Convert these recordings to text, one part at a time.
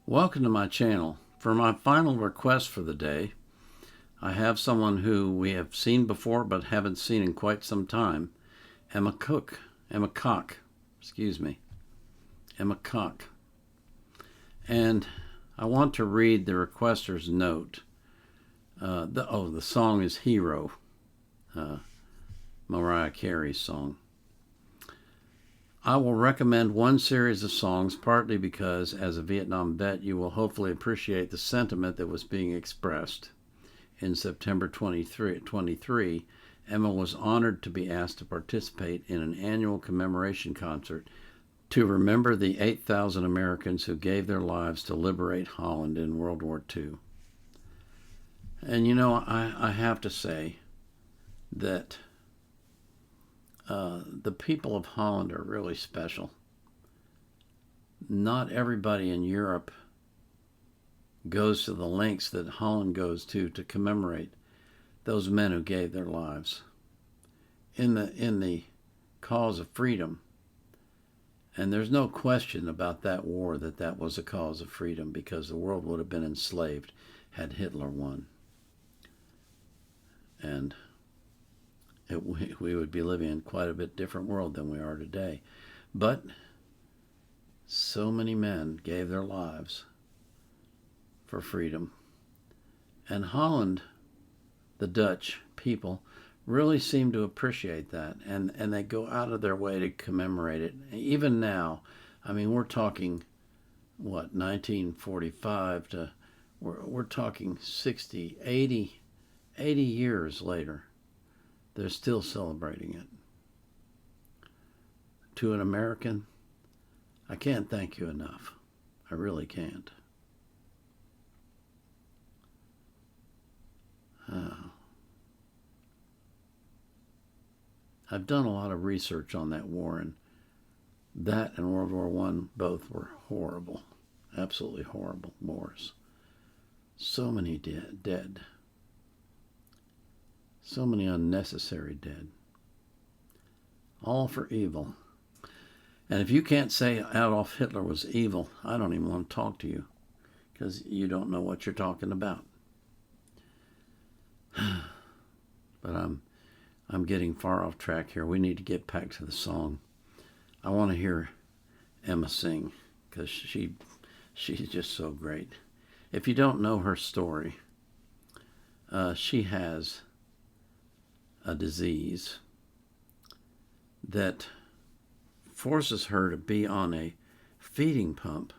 Welcome to my channel. For my final request for the day, I have someone who we have seen before but haven't seen in quite some time, Emma Cook. Emma Cock. And I want to read the requester's note. The song is Hero, Mariah Carey's song. I will recommend one series of songs partly because, as a Vietnam vet, you will hopefully appreciate the sentiment that was being expressed. In September 23, Emma was honored to be asked to participate in an annual commemoration concert to remember the 8,000 Americans who gave their lives to liberate Holland in World War II. And you know, I have to say that the people of Holland are really special. Not everybody in Europe goes to the lengths that Holland goes to commemorate those men who gave their lives in the cause of freedom. And there's no question about that war that was a cause of freedom, because the world would have been enslaved had Hitler won. And we would be living in quite a bit different world than we are today. But so many men gave their lives for freedom. And Holland, the Dutch people, really seem to appreciate that. And they go out of their way to commemorate it. Even now, I mean, we're talking, 1945 to, we're talking 60, 80 years later. They're still celebrating it. To an American, I can't thank you enough. I really can't. I've done a lot of research on that war, and that and World War I both were horrible, absolutely horrible wars. So many dead. So many unnecessary dead. All for evil. And if you can't say Adolf Hitler was evil, I don't even want to talk to you, because you don't know what you're talking about. But I'm getting far off track here. We need to get back to the song. I want to hear Emma sing, because she's just so great. If you don't know her story, she has a disease that forces her to be on a feeding pump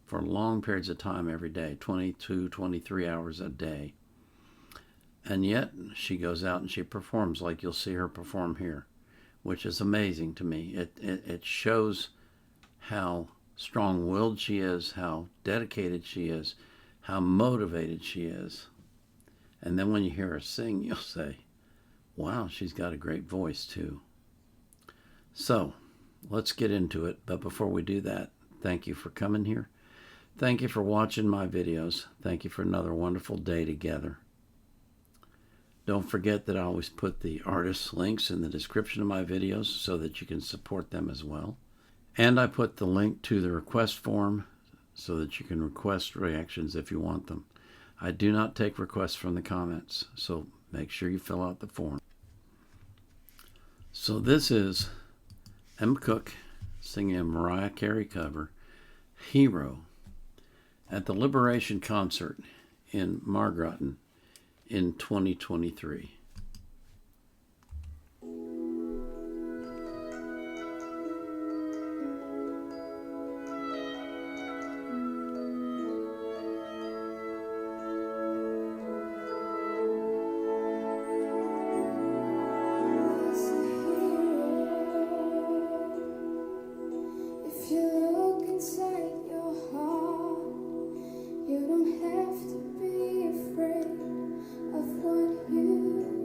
for long periods of time every day, 22, 23 hours a day. And yet she goes out and she performs like you'll see her perform here, which is amazing to me. It shows how strong-willed she is, how dedicated she is, how motivated she is. And then when you hear her sing, you'll say, wow, she's got a great voice too. So let's get into it. But before we do that, thank you for coming here. Thank you for watching my videos. Thank you for another wonderful day together. Don't forget that I always put the artist links in the description of my videos so that you can support them as well. And I put the link to the request form so that you can request reactions if you want them. I do not take requests from the comments, so make sure you fill out the form. So this is Emma Cook singing a Mariah Carey cover, Hero, at the Liberation Concert in Margraten in 2023. You don't have to be afraid of what you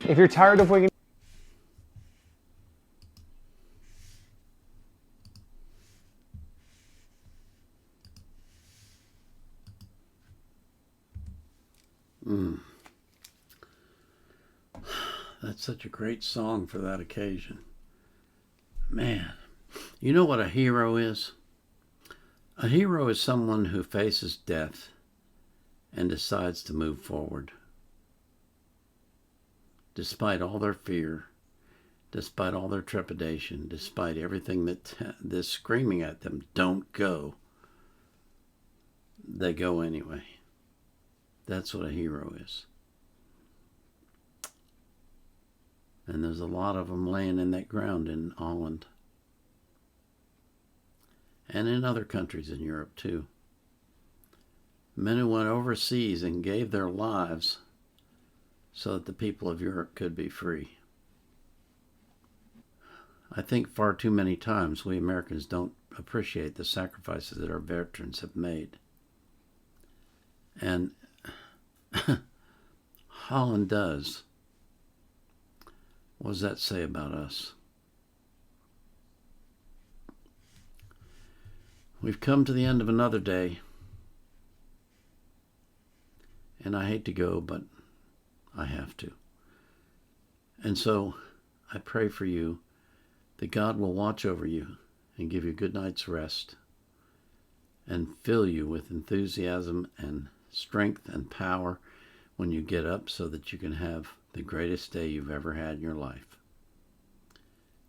If you're tired of waking That's such a great song for that occasion. Man, you know what a hero is? A hero is someone who faces death and decides to move forward. Despite all their fear, despite all their trepidation, despite everything that's screaming at them, don't go, they go anyway. That's what a hero is. And there's a lot of them laying in that ground in Holland. And in other countries in Europe too. Men who went overseas and gave their lives so that the people of Europe could be free. I think far too many times we Americans don't appreciate the sacrifices that our veterans have made. And Holland does. What does that say about us? We've come to the end of another day. And I hate to go, but I have to. And so I pray for you that God will watch over you and give you a good night's rest and fill you with enthusiasm and strength and power when you get up so that you can have the greatest day you've ever had in your life.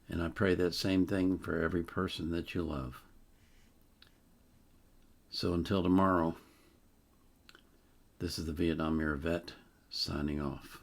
And I pray that same thing for every person that you love. So until tomorrow, this is the Vietnam Era Vet signing off.